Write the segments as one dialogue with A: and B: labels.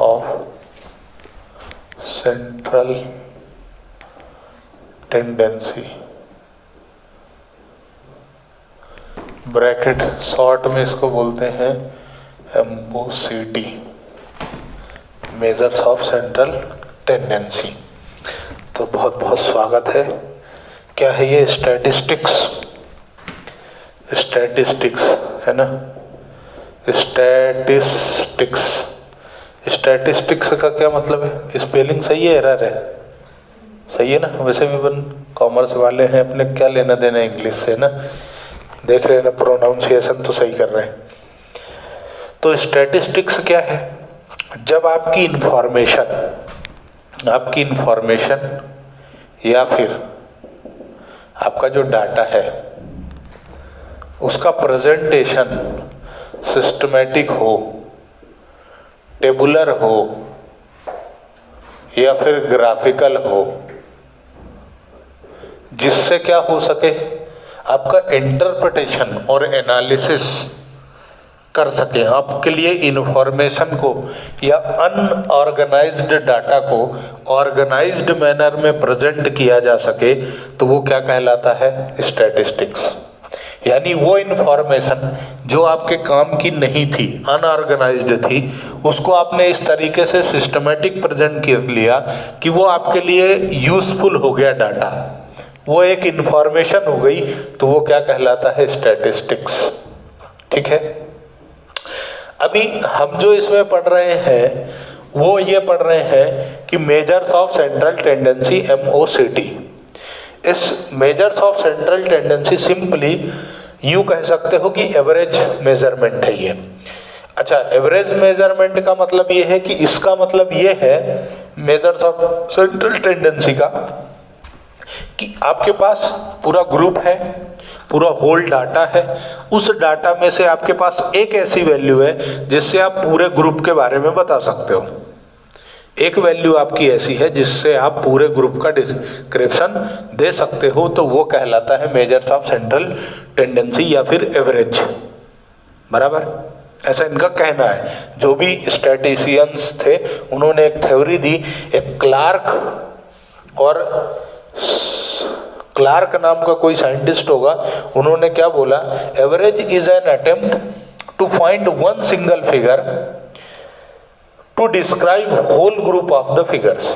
A: Of central tendency, bracket short में इसको बोलते हैं MOCT, measures of central tendency. तो बहुत बहुत स्वागत है। क्या है ये? स्टैटिस्टिक्स है ना, स्टैटिस्टिक्स का क्या मतलब है? स्पेलिंग सही है, एरर है? सही है ना। वैसे भी अपन कॉमर्स वाले हैं, अपने क्या लेना देना इंग्लिश से ना, देख रहे हैं ना, प्रोनाउंसिएशन तो सही कर रहे हैं। तो स्टैटिस्टिक्स क्या है? जब आपकी इंफॉर्मेशन या फिर आपका जो डाटा है उसका प्रेजेंटेशन सिस्टमैटिक हो, टेबुलर हो या फिर ग्राफिकल हो, जिससे क्या हो सके, आपका इंटरप्रिटेशन और एनालिसिस कर सके, आपके लिए इंफॉर्मेशन को या अनऑर्गेनाइज्ड डाटा को ऑर्गेनाइज्ड मैनर में प्रेजेंट किया जा सके, तो वो क्या कहलाता है? स्टैटिस्टिक्स। यानी वो इंफॉर्मेशन जो आपके काम की नहीं थी, अनऑर्गेनाइज्ड थी, उसको आपने इस तरीके से सिस्टमैटिक प्रेजेंट कर लिया कि वो आपके लिए यूजफुल हो गया डाटा, वो एक इंफॉर्मेशन हो गई, तो वो क्या कहलाता है? स्टैटिस्टिक्स। ठीक है। अभी हम जो इसमें पढ़ रहे हैं वो ये पढ़ रहे हैं कि measures of central tendency MOCT। इस measures of central tendency simply यूं कह सकते हो कि एवरेज मेजरमेंट है ये। अच्छा, एवरेज मेजरमेंट का मतलब ये है कि इसका मतलब ये है मेजर्स ऑफ सेंट्रल टेंडेंसी का कि आपके पास पूरा ग्रुप है, पूरा होल डाटा है, उस डाटा में से आपके पास एक ऐसी वैल्यू है जिससे आप पूरे ग्रुप के बारे में बता सकते हो। एक वैल्यू आपकी ऐसी है जिससे आप पूरे ग्रुप का डिस्क्रिप्शन दे सकते हो, तो वो कहलाता है मेजर्स ऑफ सेंट्रल टेंडेंसी या फिर एवरेज। बराबर, ऐसा इनका कहना है। जो भी स्टैटिस्टिशियंस थे उन्होंने एक थ्योरी दी, एक क्लार्क नाम का कोई साइंटिस्ट होगा, उन्होंने क्या बोला? Average is an attempt to find one single figure to describe whole group of the figures.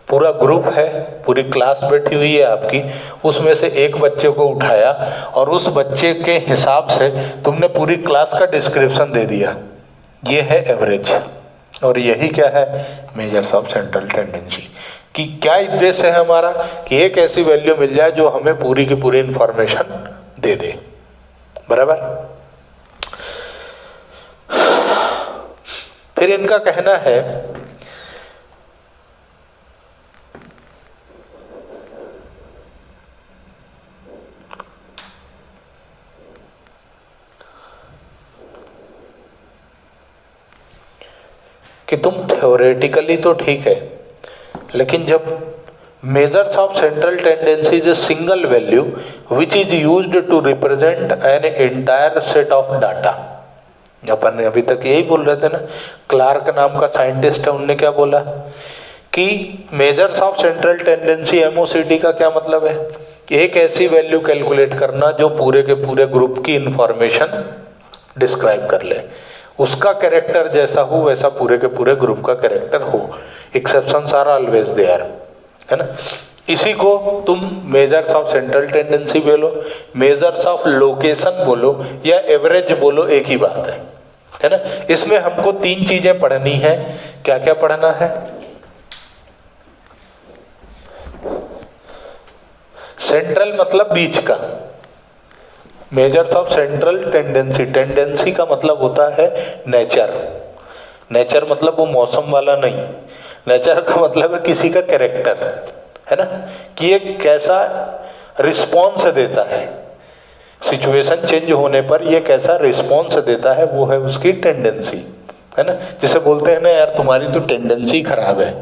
A: पूरा ग्रुप है, पूरी क्लास बैठी हुई है आपकी, उसमें से एक बच्चे को उठाया और उस बच्चे के हिसाब से तुमने पूरी क्लास का डिस्क्रिप्शन दे दिया। ये है एवरेज। और यही क्या है? Measures of central tendency. कि क्या उद्देश्य है हमारा? कि एक ऐसी वैल्यू मिल जाए जो हमें पूरी की पूरी इंफॉर्मेशन दे दे। बराबर। फिर इनका कहना है कि तुम थ्योरेटिकली तो ठीक है, लेकिन जब measures of central tendency is a single value which is used to represent an entire set of data. अपन अभी तक यही बोल रहे थे ना, क्लार्क नाम का साइंटिस्ट है, उनने क्या बोला कि measures of central tendency MOCT का क्या मतलब है? कि एक ऐसी वैल्यू कैलकुलेट करना जो पूरे के पूरे ग्रुप की इंफॉर्मेशन डिस्क्राइब कर ले, उसका कैरेक्टर जैसा हो वैसा पूरे के पूरे ग्रुप का कैरेक्टर हो। एक्सेप्शंस आर ऑलवेज देयर, है ना। इसी को तुम मेजर्स ऑफ सेंट्रल टेंडेंसी बोलो, मेजर्स ऑफ लोकेशन बोलो या एवरेज बोलो, एक ही बात है ना। इसमें हमको तीन चीजें पढ़नी है। क्या क्या पढ़ना है? सेंट्रल मतलब बीच का, measures of central tendency, tendency का मतलब होता है नेचर। नेचर मतलब वो मौसम वाला नहीं, नेचर का मतलब है किसी का कैरेक्टर, है ना, कि ये कैसा रिस्पॉन्स देता है, सिचुएशन चेंज होने पर ये कैसा रिस्पॉन्स देता है, वो है उसकी टेंडेंसी, है ना। जिसे बोलते हैं ना, यार तुम्हारी तो टेंडेंसी खराब है,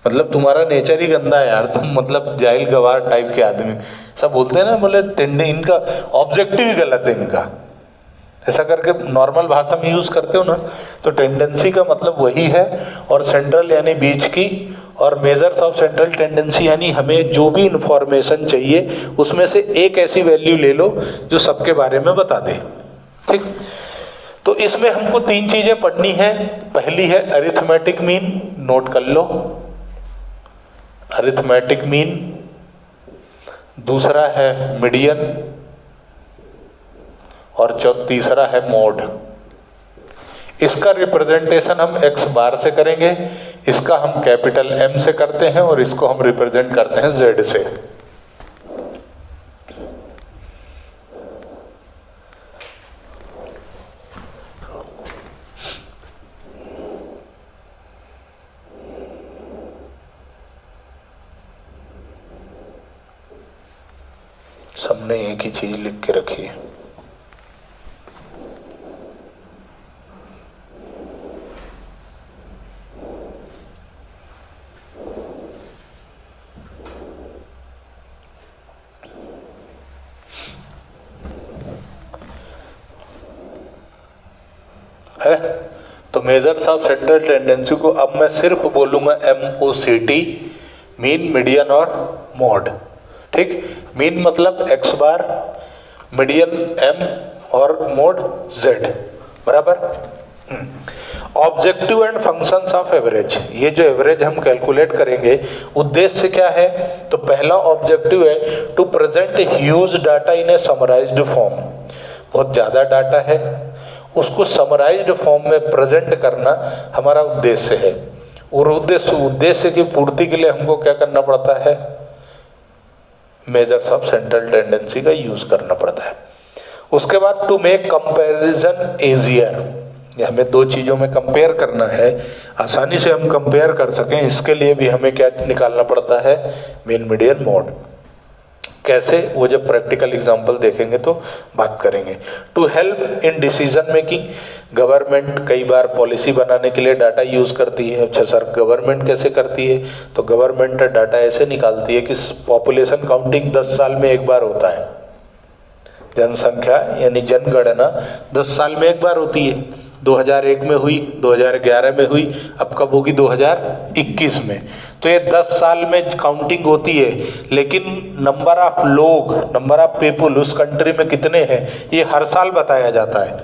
A: मतलब तुम्हारा नेचर ही गंदा है यार, तुम मतलब जाहिल गवार टाइप के आदमी, सब बोलते हैं ना, बोले इनका ऑब्जेक्टिव ही गलत है इनका, ऐसा करके नॉर्मल भाषा में यूज़ करते हो ना, तो टेंडेंसी का मतलब वही है, और सेंट्रल यानी बीच की, और मेजर्स ऑफ सेंट्रल टेंडेंसी यानी हमें जो भी इंफॉर्मेशन चाहिए उसमें से एक ऐसी वैल्यू ले लो जो सबके बारे में बता दे। ठीक, तो इसमें हमको 3 चीजें पढ़नी है। पहली है अरिथमेटिक मीन, नोट कर लो, अरिथमेटिक मीन। दूसरा है मीडियन, और तीसरा है मोड। इसका रिप्रेजेंटेशन हम x बार से करेंगे, इसका हम कैपिटल M से करते हैं, और इसको हम रिप्रेजेंट करते हैं Z से। सबने एक ही चीज लिख के रखी है। है तो मेजर्स ऑफ सेंट्रल टेंडेंसी को अब मैं सिर्फ बोलूंगा MOCT, मीन, मीडियन और मोड। ठीक, मीन मतलब x बार, मीडियन M और मोड Z, बराबर। Objective and functions of average, ये जो एवरेज हम कैलकुलेट करेंगे उद्देश्य क्या है? तो पहला ऑब्जेक्टिव है to present huge data in a summarised form. बहुत ज़्यादा डाटा है, उसको समराइज्ड फॉर्म में प्रेजेंट करना हमारा उद्देश्य है, और उद्देश्य की पूर्ति के लिए हमको क्या करना पड़ता है? मेजर्स ऑफ सेंट्रल टेंडेंसी का यूज करना पड़ता है। उसके बाद टू मेक कंपैरिजन इजियर, हमें 2 चीज़ों में कंपेयर करना है, आसानी से हम कंपेयर कर सकें, इसके लिए भी हमें क्या निकालना पड़ता है? Mean, median, mode. कैसे, वो जब प्रैक्टिकल एग्जांपल देखेंगे तो बात करेंगे। To help in decision making, government कई बार पॉलिसी बनाने के लिए डाटा यूज करती है। अच्छा सर, गवर्नमेंट कैसे करती है? तो गवर्नमेंट डाटा ऐसे निकालती है कि पॉपुलेशन काउंटिंग 10 साल में एक बार होता है, जनसंख्या यानी जनगणना 10 साल में एक बार होती है। 2001 में हुई, 2011 में हुई, अब कब होगी? 2021 में। तो ये 10 साल में काउंटिंग होती है, लेकिन नंबर ऑफ लोग, नंबर ऑफ पीपुल उस कंट्री में कितने हैं, ये हर साल बताया जाता है।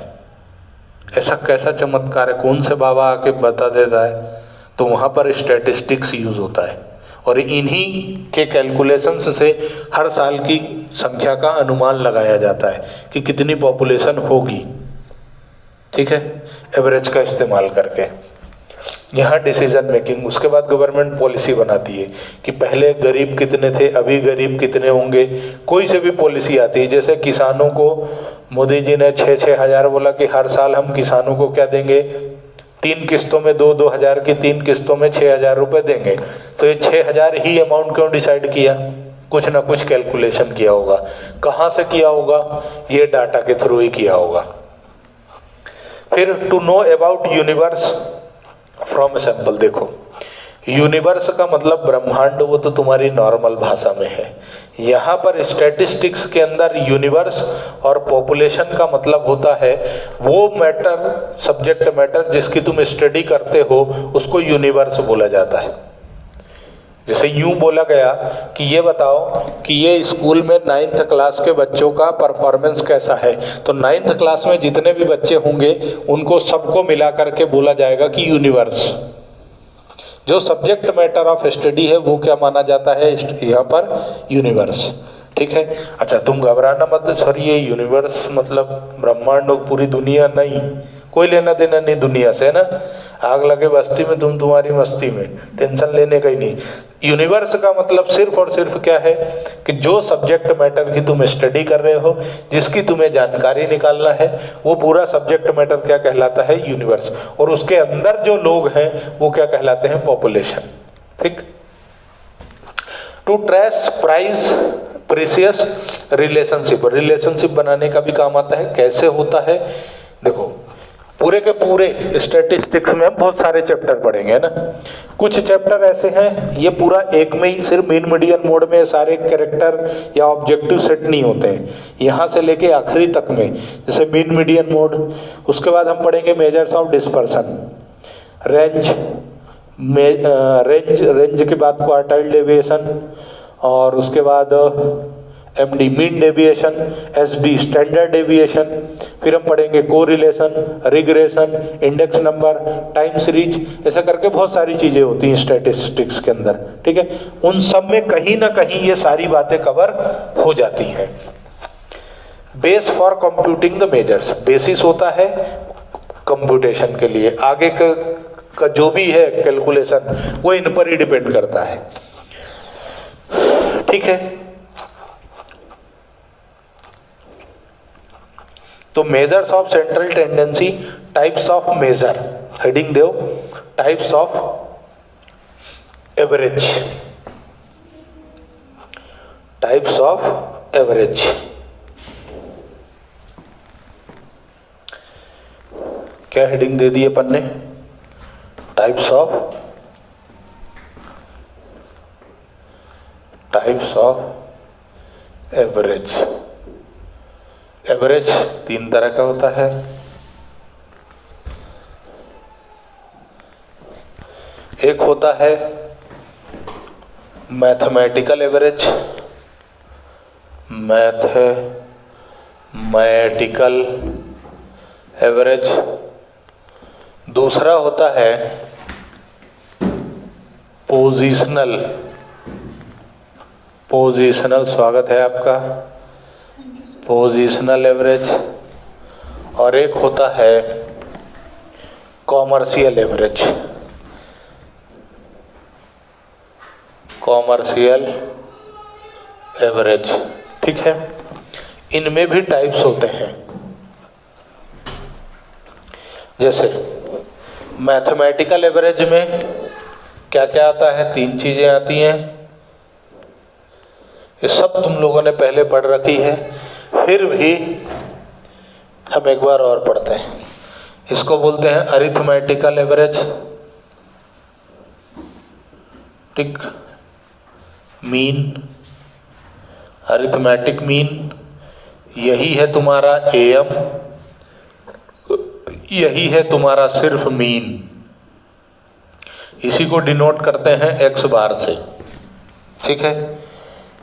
A: ऐसा कैसा चमत्कार है, कौन से बाबा आके बता देता है? तो वहाँ पर स्टैटिस्टिक्स यूज होता है, और इन्हीं के कैलकुलेशंस से हर साल की संख्या का अनुमान लगाया जाता है कि कितनी पॉपुलेशन होगी। ठीक है, एवरेज का इस्तेमाल करके यहाँ डिसीजन मेकिंग। उसके बाद गवर्नमेंट पॉलिसी बनाती है कि पहले गरीब कितने थे, अभी गरीब कितने होंगे। कोई से भी पॉलिसी आती है, जैसे किसानों को मोदी जी ने 6-6 हज़ार बोला कि हर साल हम किसानों को क्या देंगे? 3 किस्तों में 2-2 हज़ार की 3 किस्तों में 6,000 रुपये देंगे। तो ये 6,000 ही अमाउंट क्यों डिसाइड किया? कुछ ना कुछ कैलकुलेशन किया होगा। कहाँ से किया होगा? ये डाटा के थ्रू ही किया होगा। फिर to know about universe from sample. देखो, यूनिवर्स का मतलब ब्रह्मांड, वो तो तुम्हारी नॉर्मल भाषा में है। यहाँ पर स्टैटिस्टिक्स के अंदर यूनिवर्स और पॉपुलेशन का मतलब होता है वो मैटर, सब्जेक्ट मैटर जिसकी तुम स्टडी करते हो, उसको यूनिवर्स बोला जाता है। जैसे यूं बोला गया कि ये बताओ कि ये स्कूल में 9th क्लास के बच्चों का परफॉर्मेंस कैसा है, तो 9th क्लास में जितने भी बच्चे होंगे उनको सबको मिला करके बोला जाएगा कि यूनिवर्स। जो सब्जेक्ट मैटर ऑफ स्टडी है वो क्या माना जाता है यहाँ पर? यूनिवर्स। ठीक है। अच्छा, तुम घबराना मत, सर ये यूनिवर्स मतलब ब्रह्मांड और पूरी दुनिया, नहीं, कोई लेना देना नहीं दुनिया से, है ना। आग लगे बस्ती में, तुम तुम्हारी मस्ती में, टेंशन लेने का ही नहीं। यूनिवर्स का मतलब सिर्फ और सिर्फ क्या है कि जो सब्जेक्ट मैटर की तुम स्टडी कर रहे हो, जिसकी तुम्हें जानकारी निकालना है, वो पूरा सब्जेक्ट मैटर क्या कहलाता है? यूनिवर्स। और उसके अंदर जो लोग हैं वो क्या कहलाते हैं? पॉपुलेशन। ठीक। To trace price precious relationship, relationship बनाने का भी काम आता है। कैसे होता है? देखो, पूरे के पूरे स्टैटिस्टिक्स में हम बहुत सारे चैप्टर पढ़ेंगे, है ना। कुछ चैप्टर ऐसे हैं ये पूरा एक में ही सिर्फ मीन मीडियन मोड में सारे कैरेक्टर या ऑब्जेक्टिव सेट नहीं होते हैं, यहाँ से लेके आखिरी तक में, जैसे मीन मीडियन मोड। उसके बाद हम पढ़ेंगे measures of dispersion, range range के बाद क्वार्टाइल डेविएशन, और उसके बाद MD mean deviation, SD standard deviation. फिर हम पढ़ेंगे correlation, regression, index number, time series, ऐसा करके बहुत सारी चीजें होती हैं स्टैटिस्टिक्स के अंदर, ठीक है। उन सब में कहीं ना कहीं ये सारी बातें कवर हो जाती हैं। Base for computing the measures, basis होता है कंप्यूटेशन के लिए, आगे का जो भी है कैलकुलेशन वो इन पर ही डिपेंड करता है, ठीक है। तो measures of central tendency, types of measure, heading दो types of average, types of average. क्या हेडिंग दे दी अपन ने? Types of average. एवरेज तीन तरह का होता है। एक होता है मैथमेटिकल एवरेज, मैथमेटिकल एवरेज। दूसरा होता है पोजीशनल, स्वागत है आपका, पोजीशनल एवरेज। और एक होता है कॉमर्शियल एवरेज, ठीक है। इनमें भी टाइप्स होते हैं। जैसे मैथमेटिकल एवरेज में क्या क्या आता है? तीन चीजें आती हैं, ये सब तुम लोगों ने पहले पढ़ रखी है, फिर भी हम एक बार और पढ़ते हैं। इसको बोलते हैं अरिथमेटिकल एवरेज, ठीक, मीन, अरिथमेटिक मीन, यही है तुम्हारा AM, यही है तुम्हारा सिर्फ मीन। इसी को डिनोट करते हैं X बार से, ठीक है।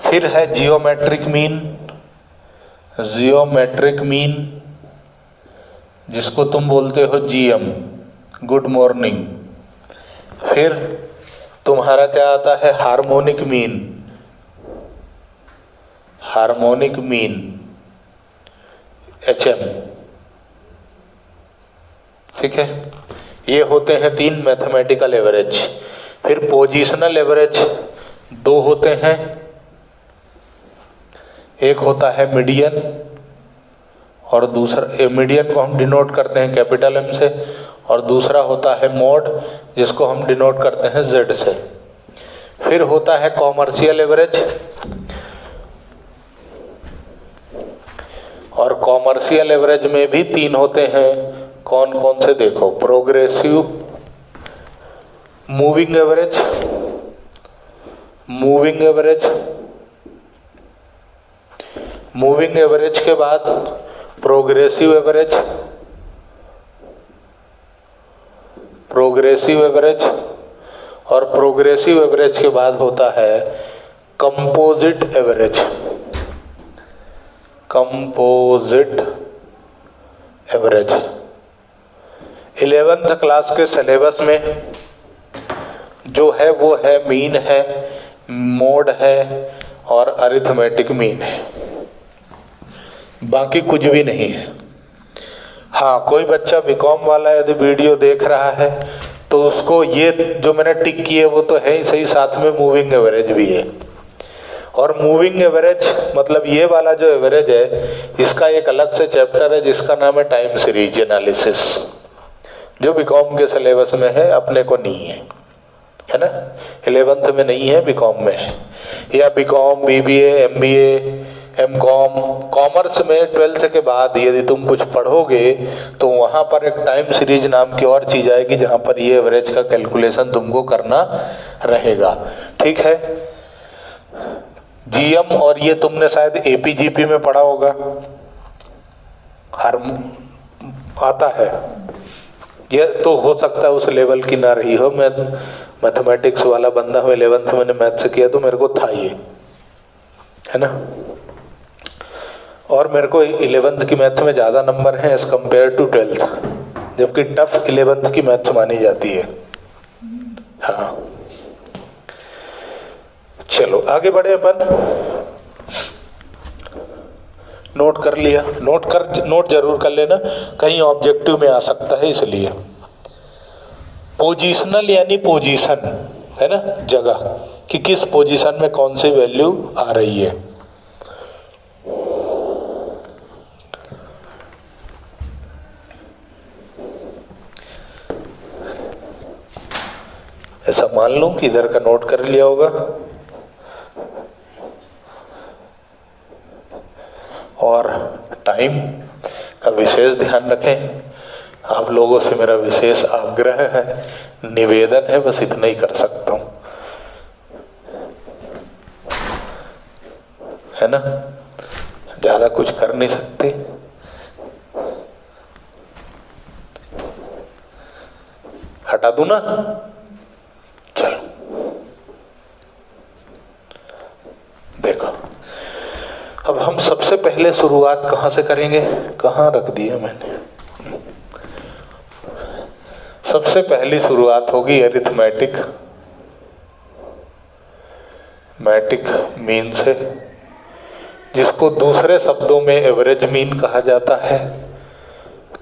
A: फिर है जियोमेट्रिक मीन, जिसको तुम बोलते हो GM, गुड मॉर्निंग। फिर तुम्हारा क्या आता है? हार्मोनिक मीन, HM, ठीक है। ये होते हैं तीन मैथमेटिकल एवरेज। फिर पोजीशनल एवरेज दो होते हैं, एक होता है मीडियन, और दूसरा मीडियन को हम डिनोट करते हैं कैपिटल M से, और दूसरा होता है मोड, जिसको हम डिनोट करते हैं Z से। फिर होता है कॉमर्शियल एवरेज, और कॉमर्शियल एवरेज में भी तीन होते हैं। कौन कौन से? देखो, प्रोग्रेसिव मूविंग एवरेज के बाद प्रोग्रेसिव एवरेज, और प्रोग्रेसिव एवरेज के बाद होता है कंपोजिट एवरेज। 11th क्लास के सिलेबस में जो है वो है मीन है, मोड है, और अरिथमेटिक मीन है, बाकी कुछ भी नहीं है। हाँ, कोई बच्चा बीकॉम वाला यदि वीडियो देख रहा है तो उसको ये जो मैंने टिक किए वो तो है ही सही, साथ में मूविंग एवरेज भी है। और मूविंग एवरेज मतलब ये वाला जो एवरेज है, इसका एक अलग से चैप्टर है जिसका नाम है टाइम सीरीज एनालिसिस, जो बीकॉम के सिलेबस में है, अपने को नहीं है ना। 11th में नहीं है, बीकॉम में है, या BCom, BBA, MBA, MCom, commerce में 12th के बाद यदि तुम कुछ पढ़ोगे तो वहाँ पर एक टाइम सीरीज नाम की और चीज़ आएगी जहाँ पर ये एवरेज का कैलकुलेशन तुमको करना रहेगा। ठीक है। जीएम और ये तुमने शायद एपीजीपी में पढ़ा होगा, हर आता है। ये तो हो सकता है उस लेवल की ना रही हो, मैं मैथमेटिक्स वाला बंदा हूँ, 11th मैंने मैथ से किया तो मेरे को था ये, है ना। और मेरे को 11th की मैथ्स में ज़्यादा नंबर हैं एज कम्पेयर टू 12th, जबकि टफ 11th की मैथ्स मानी जाती है। हाँ, चलो आगे बढ़े अपन। नोट कर लिया, नोट जरूर कर लेना, कहीं ऑब्जेक्टिव में आ सकता है इसलिए। पोजीशनल यानी पोजीशन, है ना, जगह, कि किस पोजीशन में कौन सी वैल्यू आ रही है। ऐसा मान लो कि इधर का नोट कर लिया होगा, और टाइम का विशेष ध्यान रखें। आप लोगों से मेरा विशेष आग्रह है, निवेदन है, बस इतना ही कर सकता हूं, है ना, ज्यादा कुछ कर नहीं सकते। हटा दूं ना, चलो देखो। अब हम सबसे पहले शुरुआत कहाँ से करेंगे, कहाँ रख दिया मैंने। सबसे पहली शुरुआत होगी अरिथमेटिक मीन से, जिसको दूसरे शब्दों में एवरेज मीन कहा जाता है,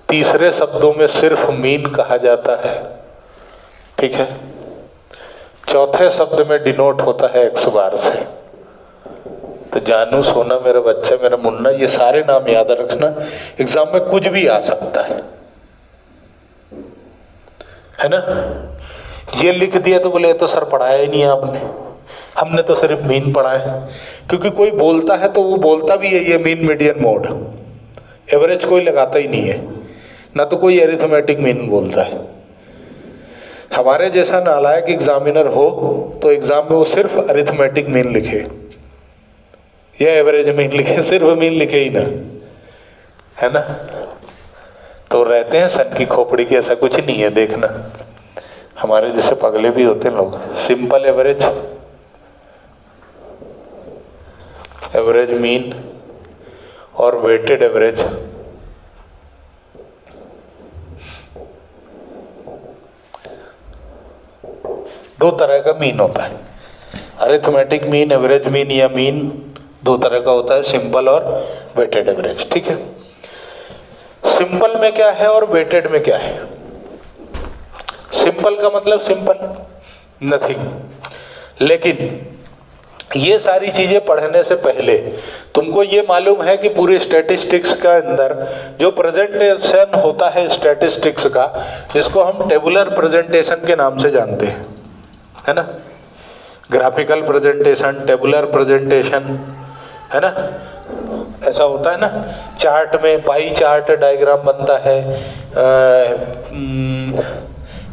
A: तीसरे शब्दों में सिर्फ मीन कहा जाता है। ठीक है। चौथे शब्द में डिनोट होता है एक्स बार से। तो जानू, सोना, मेरा बच्चा, मेरा मुन्ना, ये सारे नाम याद रखना, एग्जाम में कुछ भी आ सकता है ना। ये लिख दिया तो बोले तो सर पढ़ाया ही नहीं आपने, हमने तो सिर्फ मीन पढ़ा है। क्योंकि कोई बोलता है तो वो बोलता भी है ये मीन मीडियन मोड, एवरेज कोई लगाता ही नहीं है, ना तो कोई अरिथमेटिक मीन बोलता है। हमारे जैसा नालायक एग्जामिनर हो तो एग्जाम में वो सिर्फ अरिथमेटिक मीन लिखे या एवरेज मीन लिखे, सिर्फ मीन लिखे ही ना, है ना। तो रहते हैं सन की खोपड़ी की, ऐसा कुछ नहीं है। देखना, हमारे जैसे पगले भी होते हैं लोग। सिंपल एवरेज, एवरेज मीन और वेटेड एवरेज। दो तरह का मीन होता है, अरिथमेटिक मीन, एवरेज मीन या मीन दो तरह का होता है, सिंपल और वेटेड एवरेज। ठीक है। सिंपल में क्या है और वेटेड में क्या है। सिंपल का मतलब सिंपल, नथिंग। लेकिन ये सारी चीजें पढ़ने से पहले तुमको ये मालूम है कि पूरी स्टैटिस्टिक्स का अंदर जो प्रेजेंटेशन होता है स्टैटिस्टिक्स का, जिसको हम टेबुलर प्रेजेंटेशन के नाम से जानते हैं, है ना। ग्राफिकल प्रेजेंटेशन, टेबुलर प्रेजेंटेशन, है ना, ऐसा होता है ना। चार्ट में पाई चार्ट डायग्राम बनता है,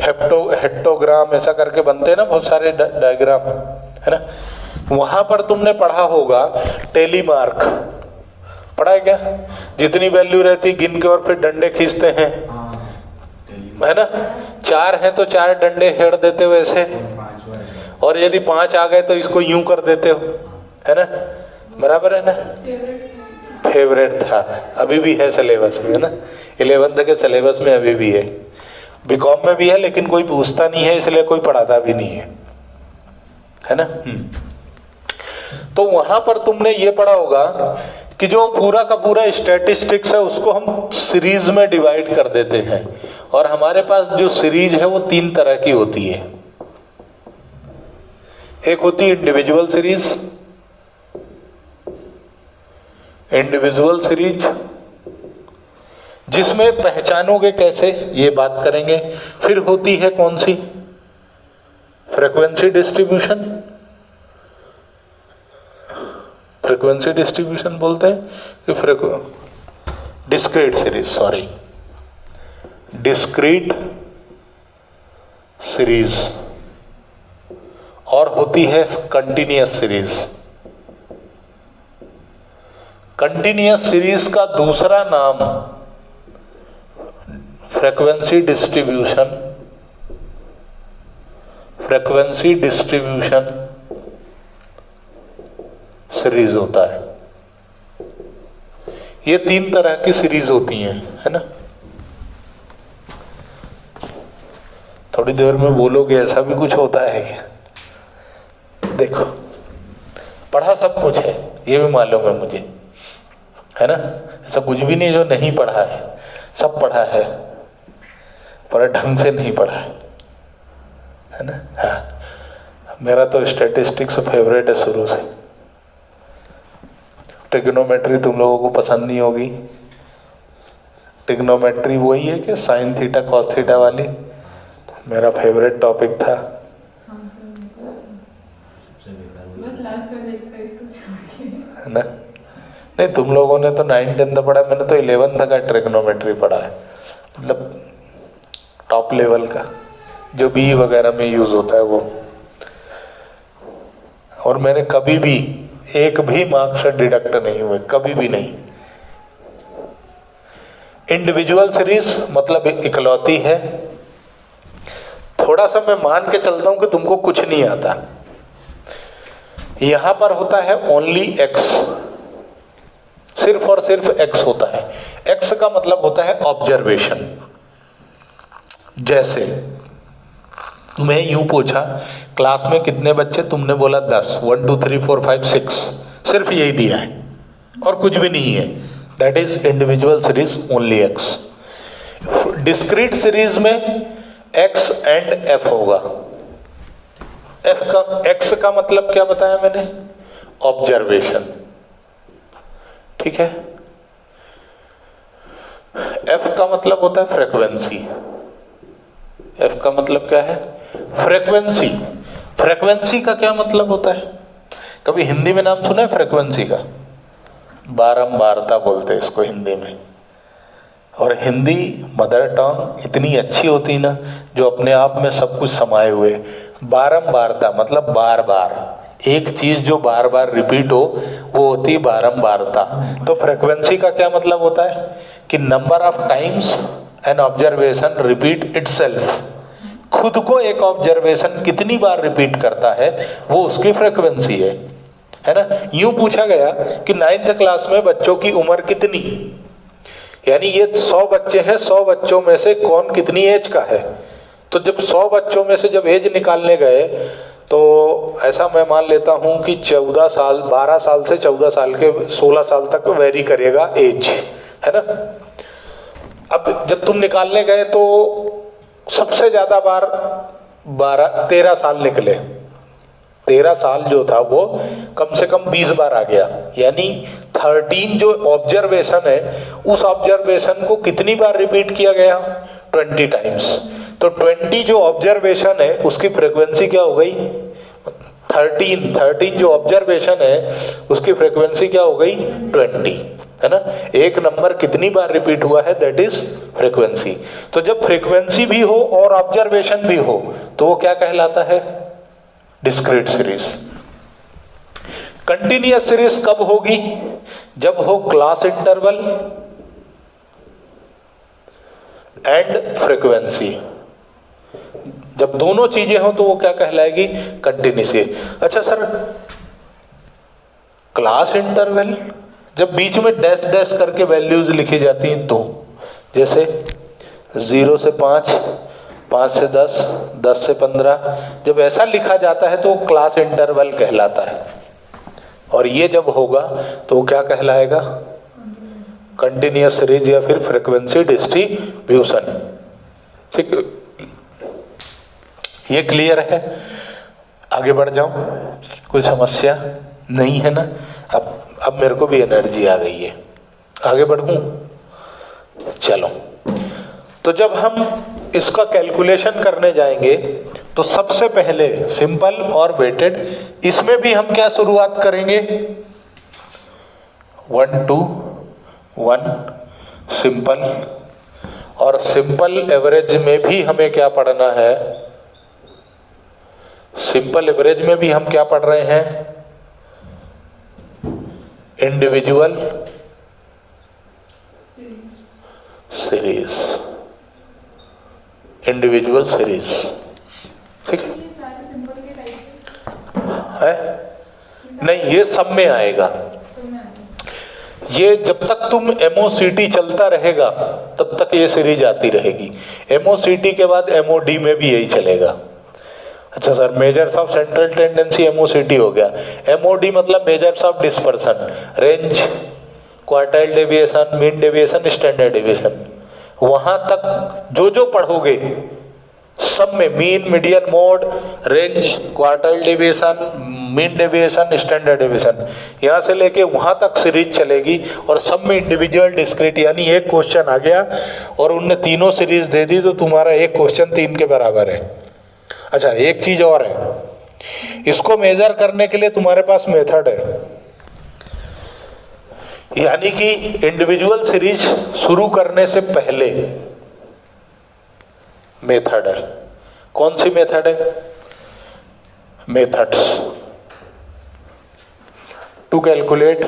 A: हेप्टोग्राम ऐसा करके बनते हैं ना बहुत सारे डायग्राम, है ना। वहां पर तुमने पढ़ा होगा टेलीमार्क, पढ़ा है क्या। जितनी वैल्यू रहती गिन के और फिर डंडे खींचते हैं, है ना। 4 हैं तो 4 डंडे हेड़ देते हो ऐसे, और यदि 5 आ गए तो इसको यूं कर देते हो, है ना। बराबर है ना। फेवरेट था, अभी भी है सिलेबस में, है ना। 11th के सिलेबस में अभी भी है, बीकॉम में भी है, लेकिन कोई पूछता नहीं है इसलिए कोई पढ़ाता भी नहीं है ना। तो वहां पर तुमने ये पढ़ा होगा कि जो पूरा का पूरा स्टैटिस्टिक्स है उसको हम सीरीज में डिवाइड कर देते हैं, और हमारे पास जो सीरीज है वो 3 तरह की होती है। एक होती है इंडिविजुअल सीरीज, जिसमें पहचानोगे कैसे ये बात करेंगे। फिर होती है कौन सी, फ्रीक्वेंसी डिस्ट्रीब्यूशन, फ्रीक्वेंसी डिस्ट्रीब्यूशन बोलते हैं कि discrete series, sorry, discrete series, और होती है कंटिन्यूअस सीरीज। कंटिन्यूअस सीरीज का दूसरा नाम frequency distribution, frequency distribution series होता है। ये 3 तरह की सीरीज होती हैं, है ना। थोड़ी देर में बोलोगे ऐसा भी कुछ होता है क्या? देखो, पढ़ा सब कुछ है, ये भी मालूम है मुझे, है ना। ऐसा कुछ भी नहीं जो नहीं पढ़ा है, सब पढ़ा है, पर ढंग से नहीं पढ़ा है ना। हाँ, मेरा तो स्टैटिस्टिक्स फेवरेट है शुरू से। ट्रिग्नोमेट्री तुम लोगों को पसंद नहीं होगी। ट्रिग्नोमेट्री वही है कि साइन थीटा कॉस थीटा वाली, मेरा फेवरेट टॉपिक था। है ना। नहीं, तुम लोगों ने तो 9 10 पढ़ा, मैंने तो 11 का ट्रिग्नोमेट्री पढ़ा है, मतलब टॉप लेवल का, जो बी वगैरह में यूज होता है वो। और मैंने कभी भी एक भी मार्क्स डिडक्ट नहीं हुए, कभी भी नहीं। इंडिविजुअल सीरीज मतलब इकलौती है। थोड़ा सा मैं मान के चलता हूं कि तुमको कुछ नहीं आता। यहां पर होता है ओनली एक्स, सिर्फ और सिर्फ एक्स होता है। एक्स का मतलब होता है ऑब्जर्वेशन। जैसे तुम्हें यूं पूछा क्लास में कितने बच्चे, तुमने बोला 10, 1 2 3 4 5 6, सिर्फ यही दिया है और कुछ भी नहीं है। That is individual series only x. Discrete series में एक्स एंड एफ होगा। एक्स का मतलब क्या बताया मैंने? ऑब्जर्वेशन, ठीक है। एफ का मतलब होता है फ्रीक्वेंसी। एफ का मतलब क्या है? फ्रीक्वेंसी। फ्रीक्वेंसी का क्या मतलब होता है? कभी हिंदी में नाम सुना है फ्रीक्वेंसी का? बारंबारता बोलते हैं इसको हिंदी में। और हिंदी मदर टंग इतनी अच्छी होती ना, जो अपने आप में सब कुछ समाये हुए। बारंबारता मतलब बार बार, एक चीज जो बार बार रिपीट हो वो होती है बारंबारता। तो फ्रीक्वेंसी का क्या मतलब होता है? कि number of times an observation repeat itself. खुद को एक ऑब्जर्वेशन कितनी बार रिपीट करता है वो उसकी फ्रीक्वेंसी है ना। यूं पूछा गया कि 9th क्लास में बच्चों की उम्र कितनी, यानी ये 100 बच्चे हैं, 100 बच्चों में से कौन कितनी एज का है। तो जब 100 बच्चों में से जब एज निकालने गए तो ऐसा मैं मान लेता हूं कि 14 साल, 12 साल से 14 साल के 16 साल तक वेरी करेगा एज, है ना। अब जब तुम निकालने गए तो सबसे ज्यादा बार 13 साल निकले। 13 साल जो था वो कम से कम 20 बार आ गया, यानी 13 जो ऑब्जर्वेशन है उस ऑब्जर्वेशन को कितनी बार रिपीट किया गया? 20 टाइम्स। तो 20 जो ऑब्जर्वेशन है उसकी फ्रीक्वेंसी क्या हो गई? 13 जो ऑब्जर्वेशन है उसकी फ्रीक्वेंसी क्या हो गई? 20, है ना। एक नंबर कितनी बार रिपीट हुआ है, दैट इज फ्रीक्वेंसी। तो जब फ्रीक्वेंसी भी हो और ऑब्जर्वेशन भी हो तो वो क्या कहलाता है? Discrete series. कंटिन्यूअस सीरीज कब होगी? जब हो क्लास इंटरवल एंड फ्रीक्वेंसी। जब दोनों चीजें हो तो वो क्या कहलाएगी? कंटिन्यूअस। अच्छा सर, क्लास इंटरवल जब बीच में डैश डैश करके वैल्यूज लिखी जाती हैं तो, जैसे 0 से 5, 5 से 10, 10 से 15, जब ऐसा लिखा जाता है तो वो क्लास इंटरवल कहलाता है। और ये जब होगा तो वो क्या कहलाएगा? कंटिन्यूअस सीरीज या फिर फ्रीक्वेंसी डिस्ट्रीब्यूशन। ठीक, ये क्लियर है? आगे बढ़ जाऊं? कोई समस्या नहीं है ना? अब मेरे को भी एनर्जी आ गई है, आगे बढ़ूं? चलो, तो जब हम इसका कैलकुलेशन करने जाएंगे तो सबसे पहले सिंपल और वेटेड, इसमें भी हम क्या शुरुआत करेंगे? 1 to 1 सिंपल, और सिंपल एवरेज में भी हमें क्या पढ़ना है, सिंपल एवरेज में भी हम क्या पढ़ रहे हैं, इंडिविजुअल सीरीज, इंडिविजुअल सीरीज, ठीक है? नहीं, ये सब में आएगा। ये जब तक तुम एमओसीटी चलता रहेगा तब तक ये सीरीज आती रहेगी। एमओसीटी के बाद एमओडी में भी यही चलेगा। अच्छा sir, measures of central tendency MOCT हो गया, एमओडी मतलब measures of dispersion, range, quartile deviation, mean deviation, standard deviation, वहां तक जो जो पढ़ोगे सब में mean, median, mode, range, quartile deviation, mean deviation, standard deviation, यहाँ से लेके वहां तक सीरीज चलेगी, और सब में इंडिविजुअल, डिस्क्रीट, यानी एक क्वेश्चन आ गया और उनने तीनों सीरीज दे दी तो तुम्हारा एक क्वेश्चन 3 के बराबर है। अच्छा, एक चीज और है, इसको मेजर करने के लिए तुम्हारे पास मेथड है, यानी कि इंडिविजुअल सीरीज शुरू करने से पहले मेथड है। कौन सी मेथड है? Methods to calculate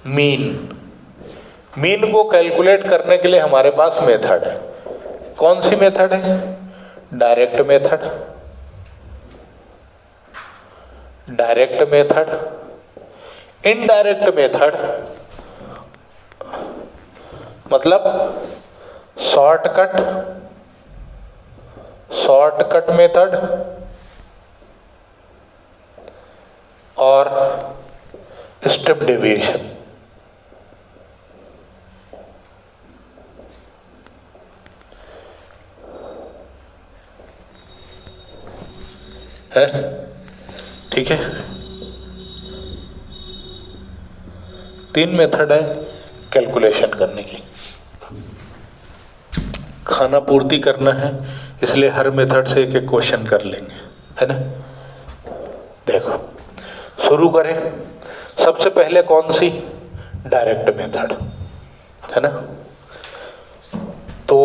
A: mean. Mean को कैलकुलेट करने के लिए हमारे पास मेथड है। कौन सी मेथड है? Direct method, direct method, indirect method मतलब शॉर्टकट, शॉर्टकट मेथड और स्टेप डेविएशन। है, ठीक है? 3 मेथड है कैलकुलेशन करने की। खाना पूर्ति करना है इसलिए हर मेथड से एक एक क्वेश्चन कर लेंगे, है ना? देखो, शुरू करें। सबसे पहले कौन सी? डायरेक्ट मेथड, है ना? तो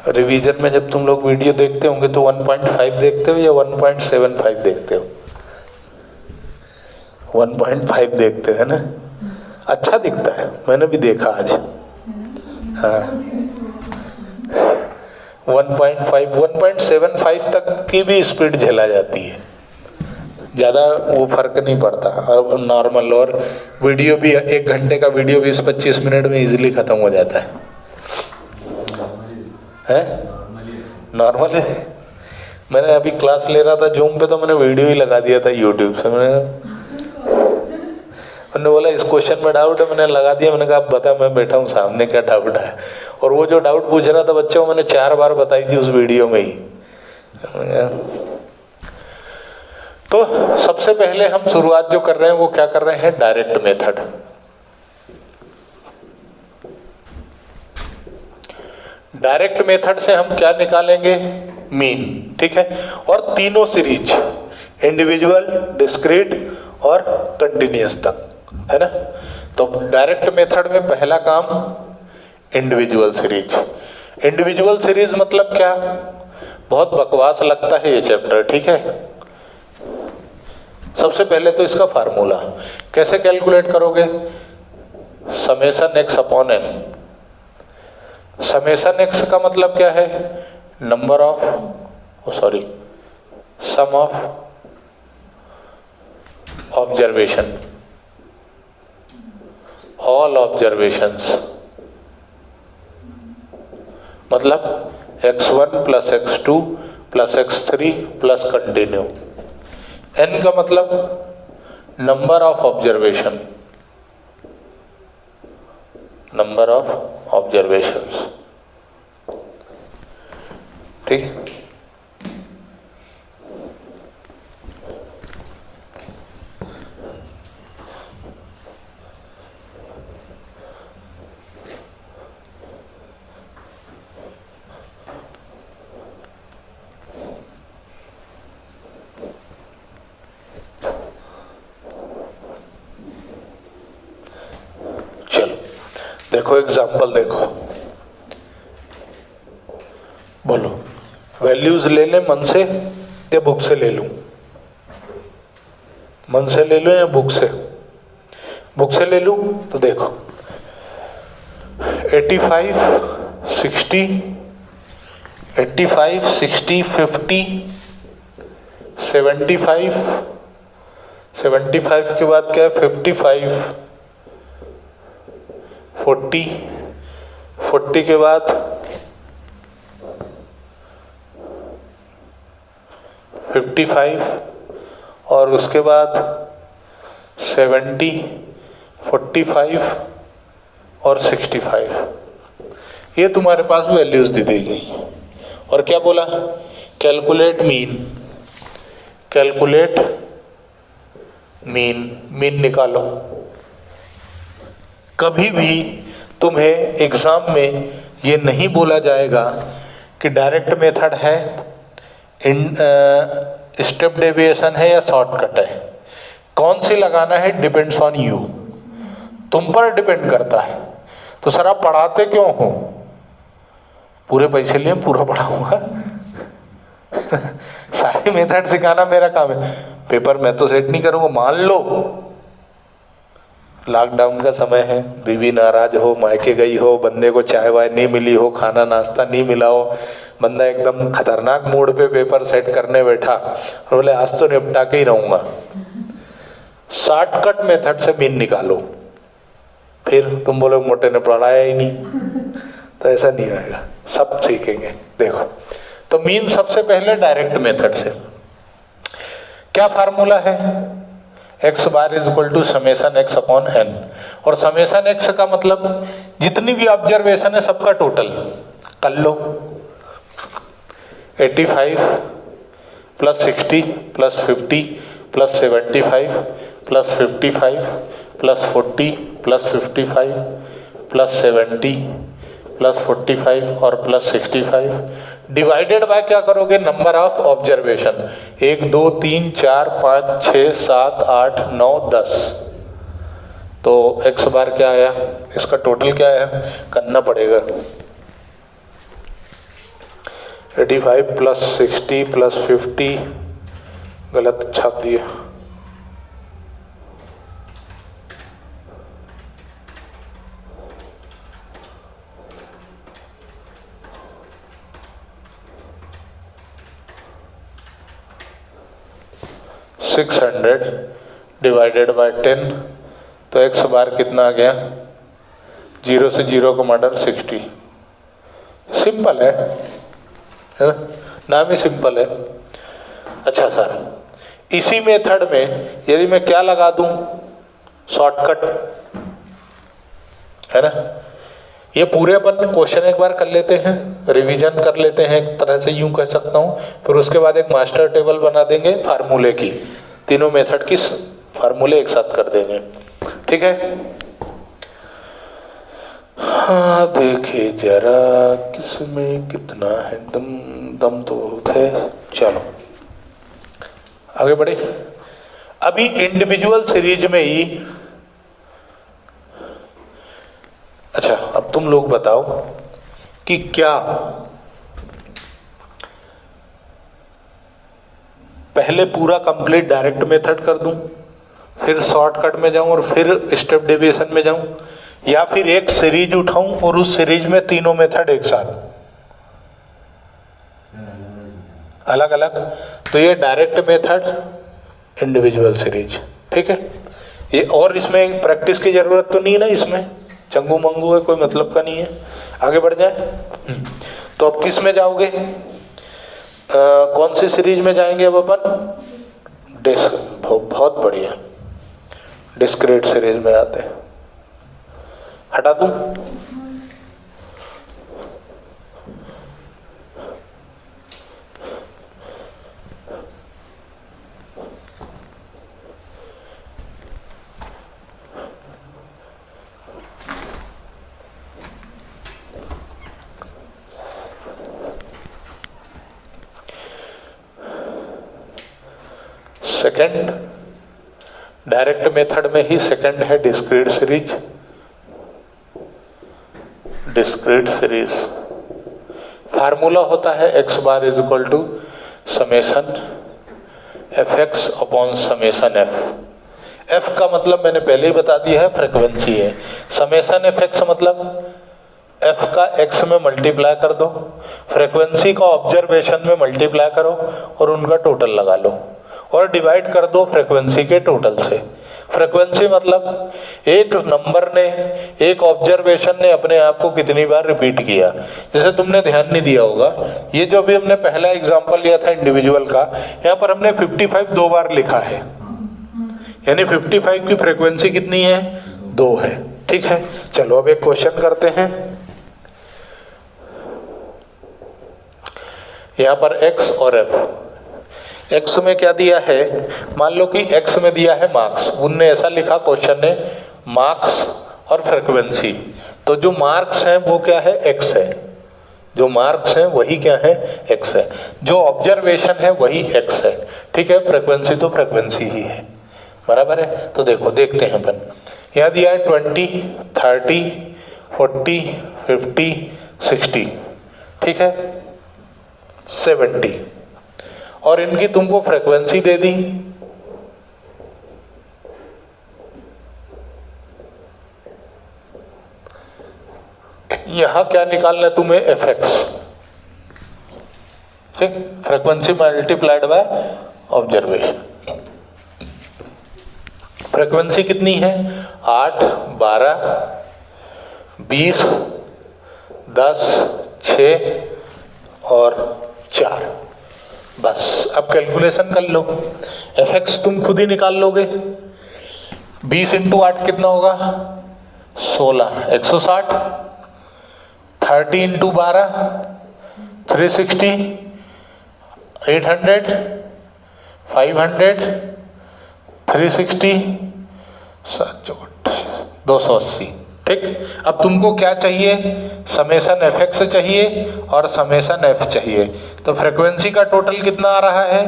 A: रिवीजन में जब तुम लोग वीडियो देखते होंगे तो 1.5 देखते हो या 1.75 देखते हो? 1.5 देखते हैं ना? अच्छा दिखता है, मैंने भी देखा आज। हाँ, 1.5 1.75 तक की भी स्पीड झेला जाती है, ज़्यादा वो फर्क नहीं पड़ता। और नॉर्मल, और वीडियो भी 1 घंटे का वीडियो 20-25 मिनट में इजीली ख़त्म हो जाता है। नॉर्मल है। मैंने अभी क्लास ले रहा था जूम पे, तो मैंने वीडियो ही लगा दिया था यूट्यूब से। मैंने बोला इस क्वेश्चन में डाउट है, मैंने लगा दिया। मैंने कहा आप बता, मैं बैठा हूँ सामने, क्या डाउट है? और वो जो डाउट पूछ रहा था बच्चों, मैंने 4 बार बताई थी उस वीडियो में ही। तो सबसे पहले हम शुरुआत जो कर रहे हैं वो क्या कर रहे हैं? Direct method. डायरेक्ट मेथड से हम क्या निकालेंगे? मीन, ठीक है? और तीनों सीरीज, इंडिविजुअल, डिस्क्रीट और कंटिन्यूअस तक, है ना? तो डायरेक्ट मेथड में पहला काम इंडिविजुअल सीरीज। इंडिविजुअल सीरीज मतलब क्या? बहुत बकवास लगता है ये चैप्टर, ठीक है? सबसे पहले तो इसका फार्मूला कैसे कैलकुलेट करोगे? Summation X upon N. Summation X का मतलब क्या है? Number of, sum of observation, all observations, मतलब x1 plus x2 plus x3 plus continue. n का मतलब number of observation, number of observations, ठीक? देखो एग्जाम्पल देखो, बोलो वैल्यूज ले लें मन से या बुक से ले लूं? मन से ले लूं या बुक से? बुक से ले लूं तो देखो 85, 60, 85, 60, 50, 75, 75 के बाद क्या है 55, 40, 40 के बाद 55 और उसके बाद 70, 45 और 65। ये तुम्हारे पास वैल्यूज दी दी गई और क्या बोला? Calculate mean, calculate mean, mean निकालो। कभी भी तुम्हें एग्जाम में ये नहीं बोला जाएगा कि डायरेक्ट मेथड है, स्टेप डेविएशन है या शॉर्टकट है। कौन सी लगाना है डिपेंड्स ऑन यू, तुम पर डिपेंड करता है। तो सर आप पढ़ाते क्यों हो? पूरे पैसे लिए पूरा पढ़ाऊंगा सारे मेथड सिखाना मेरा काम है, पेपर मैं तो सेट नहीं करूंगा। मान लो लॉकडाउन का समय है, बीवी नाराज हो, मायके गई हो, बंदे को चाय वाय नहीं मिली हो, खाना नाश्ता नहीं मिला हो, बंदा एकदम खतरनाक मूड पे पेपर सेट करने बैठा और बोले आज तो निपटा के ही रहूंगा। शॉर्टकट मेथड से मीन निकालो, फिर तुम बोले मोटे ने पढ़ाया ही नहीं, तो ऐसा नहीं आएगा, सब सीखेंगे। देखो तो मीन सबसे पहले डायरेक्ट मेथड से क्या फार्मूला है? X bar is equal to summation X upon N, और समेशन एक्स का मतलब जितनी भी ऑब्जर्वेशन है सबका टोटल कर लो। 85 plus 60 plus 50 plus 75 plus 55 plus 40 plus 55 plus 70 plus 45 और प्लस 65 डिवाइडेड बाय क्या करोगे? Number of observation, 1 2 3 4 5 6 7 8 9 10। तो एक्स बार क्या आया? इसका टोटल क्या है करना पड़ेगा। 85 प्लस 60 प्लस 50, गलत छाप दिया, $600 डिवाइडेड बाय 10, तो एक्स बार कितना आ गया? 0 से 0 को मॉडल 60। सिंपल है ना? नाम ही सिंपल है। अच्छा सर इसी मेथड में यदि मैं क्या लगा दूं? शॉर्टकट, है ना? ये पूरे अपन क्वेश्चन एक बार कर लेते हैं, रिवीजन कर लेते हैं, एक तरह से यूं कह सकता हूं, फिर उसके बाद एक मास्टर टेबल बना देंगे फार्मूले की, तीनों मेथड की फार्मूले एक साथ कर देंगे, ठीक है? हाँ देखिए जरा किसमें कितना है दम, दम तो बहुत है। चलो आगे बढ़े। अभी इंडिविजुअल सीरीज में ही, अच्छा अब तुम लोग बताओ कि क्या पहले पूरा कंप्लीट डायरेक्ट मेथड कर दूं, फिर शॉर्टकट में जाऊं और फिर स्टेप डेविएशन में जाऊं, या फिर एक सीरीज उठाऊं और उस सीरीज में तीनों मेथड एक साथ अलग अलग? तो ये डायरेक्ट मेथड, इंडिविजुअल सीरीज, ठीक है? ये और इसमें प्रैक्टिस की जरूरत तो नहीं है ना, इसमें चंगू मंगू है, कोई मतलब का नहीं है। आगे बढ़ जाए। तो अब किस में जाओगे? कौन सी सीरीज में जाएंगे अब अपन? बहुत बढ़िया, डिस्क्रीट सीरीज में आते हैं। हटा दूं? सेकंड डायरेक्ट मेथड में ही सेकंड है discrete series. Discrete series, formula होता है x bar is equal to summation F X upon summation F. F का मतलब मैंने पहले ही बता दिया है, फ्रीक्वेंसी है। समेशन एफ एक्स मतलब एफ का एक्स में मल्टीप्लाई कर दो, फ्रीक्वेंसी का ऑब्जर्वेशन में मल्टीप्लाई करो और उनका टोटल लगा लो और डिवाइड कर दो फ्रीक्वेंसी के टोटल से। फ्रीक्वेंसी मतलब एक नंबर ने, एक ऑब्जर्वेशन ने अपने आप को कितनी बार रिपीट किया। जैसे तुमने ध्यान नहीं दिया होगा, ये जो भी हमने पहला एग्जांपल लिया था इंडिविजुअल का, यहाँ पर हमने 55 दो बार लिखा है, यानी 55 की फ्रीक्वेंसी कितनी है, 2 है। ठीक है, चलो अब एक क्वेश्चन करते हैं। यहाँ पर x और f, x में क्या दिया है, मान लो कि x में दिया है मार्क्स, उनने ऐसा लिखा क्वेश्चन ने मार्क्स और फ्रीक्वेंसी, तो जो मार्क्स हैं वो क्या है, x है, जो मार्क्स हैं वही क्या है, x है, जो ऑब्जर्वेशन है वही x है। ठीक है, फ्रीक्वेंसी तो फ्रीक्वेंसी ही है, बराबर है। तो देखो देखते हैं अपन, यहाँ दिया है 20, 30, 40, 50, 60, ठीक है, 70, और इनकी तुमको फ्रीक्वेंसी दे दी। यहां क्या निकालना है तुम्हें, एफ एक्स, ठीक, frequency multiplied by observation. Frequency कितनी है, 8, 12, 20, 10, 6 और 4। बस अब कैलकुलेशन कर लो, एफ एक्स तुम खुद ही निकाल लोगे। 20 इंटू 8 कितना होगा, 16, 160। 30 इंटू 12, 360, 800, 500, 360, 728, 280। ठीक, अब तुमको क्या चाहिए, समेशन एफ एक्स चाहिए और समेशन एफ चाहिए। तो फ्रीक्वेंसी का टोटल कितना आ रहा है,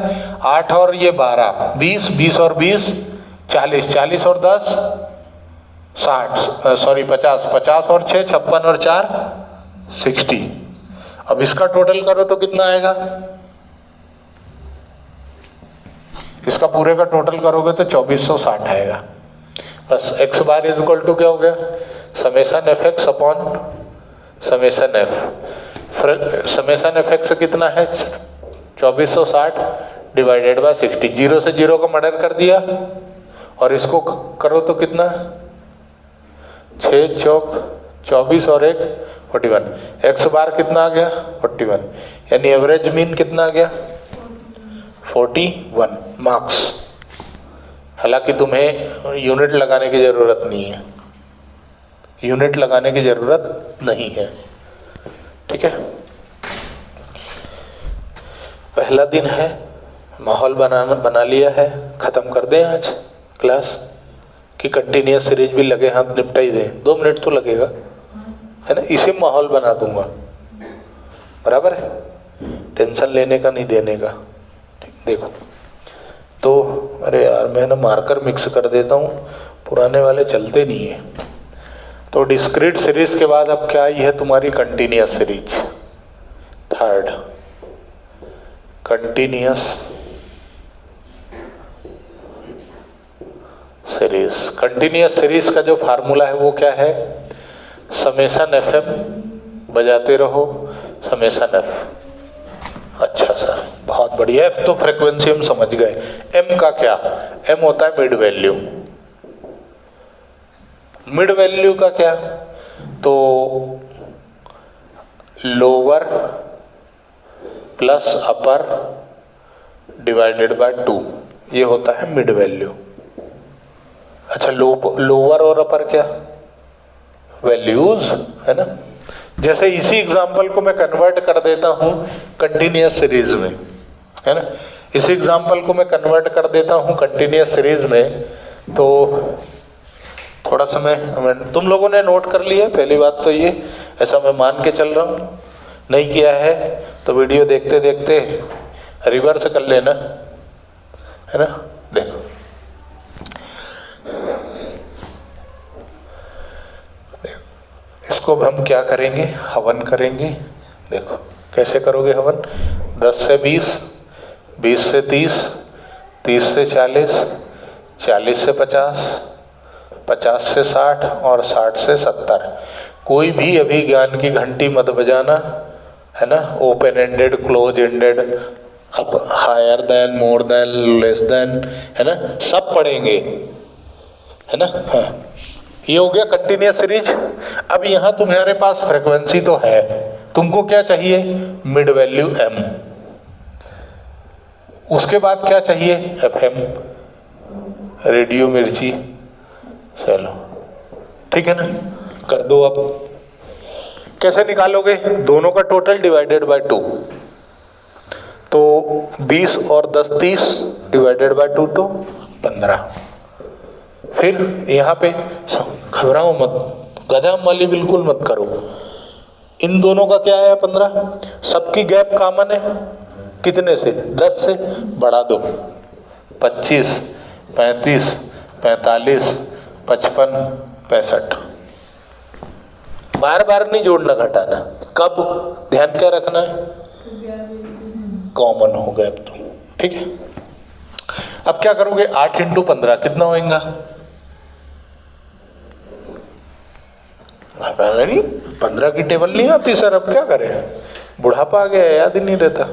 A: 8 और ये 12, 20, 20 और 20, 40, 40 और 10, 60, सॉरी 50, 50 और 6, 56 और 4, 60। अब इसका टोटल करो तो कितना आएगा, इसका पूरे का टोटल करोगे तो 2460 आएगा। बस x bar is equal to क्या हो गया, summation F X upon summation F. Summation F X कितना है, 2460 डिवाइडेड बाय 60। 0 से 0 का मर्डर कर दिया और इसको करो तो कितना, 6 चौक 24 और 1 41। x बार कितना आ गया, 41, यानी एवरेज मीन कितना आ गया, 41 मार्क्स। हालांकि तुम्हें यूनिट लगाने की ज़रूरत नहीं है, यूनिट लगाने की ज़रूरत नहीं है। ठीक है, पहला दिन है, माहौल बना लिया है, ख़त्म कर दें आज क्लास कि कंटिन्यूस सीरीज भी लगे हाथ निपटा ही दें। 2 मिनट तो लगेगा, है ना, इसी माहौल बना दूंगा, बराबर है, टेंशन लेने का नहीं देने का। ठीक, देखो तो, अरे यार मैं ना मार्कर मिक्स कर देता हूँ, पुराने वाले चलते नहीं है। तो डिस्क्रीट सीरीज के बाद अब क्या आई है तुम्हारी, continuous series. Third, continuous series. Continuous series का जो फार्मूला है वो क्या है, समेशन एफ एम, बजाते रहो समेशन एफ। अच्छा सर, बहुत बढ़िया। एफ तो फ्रीक्वेंसी हम समझ गए, एम का क्या, एम होता है मिड वैल्यू। मिड वैल्यू का क्या, तो lower plus upper divided by 2, ये होता है मिड वैल्यू। अच्छा, लोअर और अपर क्या, वैल्यूज, है ना। जैसे इसी एग्जाम्पल को मैं कन्वर्ट कर देता हूँ कंटिन्यूस सीरीज में, है ना, इसी एग्जाम्पल को मैं कन्वर्ट कर देता हूँ कंटिन्यूस सीरीज में, तो थोड़ा समय तुम लोगों ने नोट कर लिया। पहली बात तो ये, ऐसा मैं मान के चल रहा हूँ, नहीं किया है तो वीडियो देखते देखते रिवर्स कर लेना, है ना। देखो इसको हम क्या करेंगे, हवन करेंगे। देखो कैसे करोगे हवन, 10 से 20, 20 से 30, 30 से 40, 40 से 50, 50 से 60 और 60 से 70। कोई भी अभी ज्ञान की घंटी मत बजाना, है ना। ओपन एंडेड, क्लोज एंडेड, अब higher than, more than, less than, है ना, सब पढ़ेंगे, है ना। हाँ, ये हो गया कंटिन्यूअस सीरीज। अब यहाँ तुम्हारे पास फ्रीक्वेंसी तो है, तुमको क्या चाहिए, मिड वैल्यू एम। उसके बाद क्या चाहिए, एफएम, रेडियो मिर्ची। चलो ठीक है ना, कर दो। अब कैसे निकालोगे, दोनों का टोटल डिवाइडेड बाय 2, तो 20 और 10 30 डिवाइडेड बाय 2 तो 15। फिर यहाँ पे घबराओ मत, गधा माली बिल्कुल मत करो। इन दोनों का क्या है 15, सबकी गैप कॉमन है, कितने से, 10 से, बढ़ा दो, 25, 35, 45, 55, 65। बार बार नहीं जोड़ना घटाना, कब ध्यान क्या रखना है, कॉमन हो गैप तो, ठीक है। अब क्या करोगे, 8 × 15 कितना होएगा, नहीं 15 की टेबल नहीं आती सर, अब क्या करें, बुढ़ापा आ गया, याद ही नहीं रहता।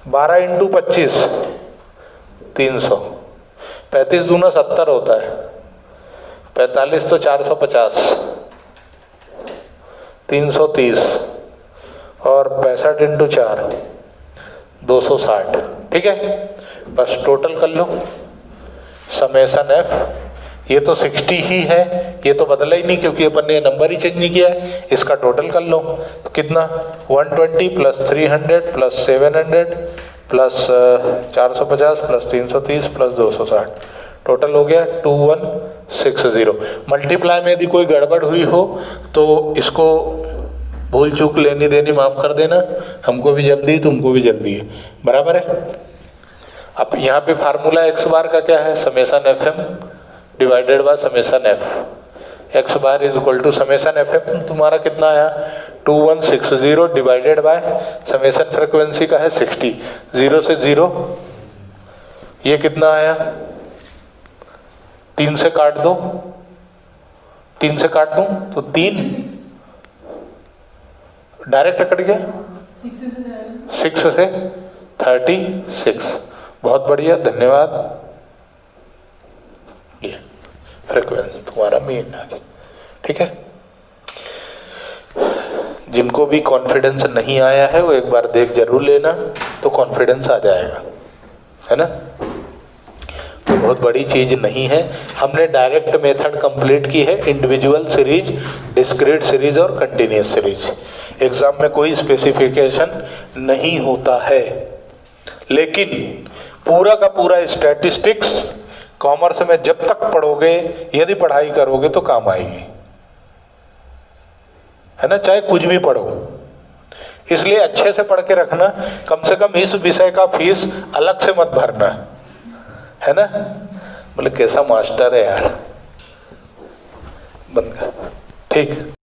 A: 12 × 25 300, 35 दूना 70 होता है, 45 तो 450, 330 और 65 × 4 260, ठीक है। बस टोटल कर लो, समेशन एफ, ये तो 60 ही है, ये तो बदला ही नहीं क्योंकि अपन ने नंबर ही चेंज नहीं किया है। इसका टोटल कर लो, तो कितना, 120 + 300 + 700 + 450 + 330 + 260, टोटल हो गया 2160। मल्टीप्लाई में यदि कोई गड़बड़ हुई हो तो इसको भूल चूक लेनी देनी माफ कर देना, हमको भी जल्दी तुमको भी जल्दी है, बराबर है। अब यहाँ पे फार्मूला x बार का क्या है, summation F M divided by summation F. X bar is equal to summation F M, तुम्हारा कितना आया 2160 डिवाइडेड बाय समेशन फ्रीक्वेंसी का है 60, 0 से 0, ये कितना आया, 3 से काट दो, 3 से काट दूं तो 3 डायरेक्ट कट गया, 6 से 36। बहुत बढ़िया, धन्यवाद। ये फ्रीक्वेंसी तुम्हारा मेन आ गया, ठीक है। जिनको भी कॉन्फिडेंस नहीं आया है वो एक बार देख जरूर लेना, तो कॉन्फिडेंस आ जाएगा, है ना। तो बहुत बड़ी चीज नहीं है, हमने डायरेक्ट मेथड कंप्लीट की है, इंडिविजुअल सीरीज, डिस्क्रीट सीरीज और कंटिन्यूअस सीरीज। एग्जाम में कोई स्पेसिफिकेशन नहीं होता है, लेकिन पूरा का पूरा स्टैटिस्टिक्स कॉमर्स में जब तक पढ़ोगे, यदि पढ़ाई करोगे तो काम आएगी, है ना, चाहे कुछ भी पढ़ो। इसलिए अच्छे से पढ़ के रखना, कम से कम इस विषय का फीस अलग से मत भरना, है ना। बोले कैसा मास्टर है यार, बंद कर, ठीक।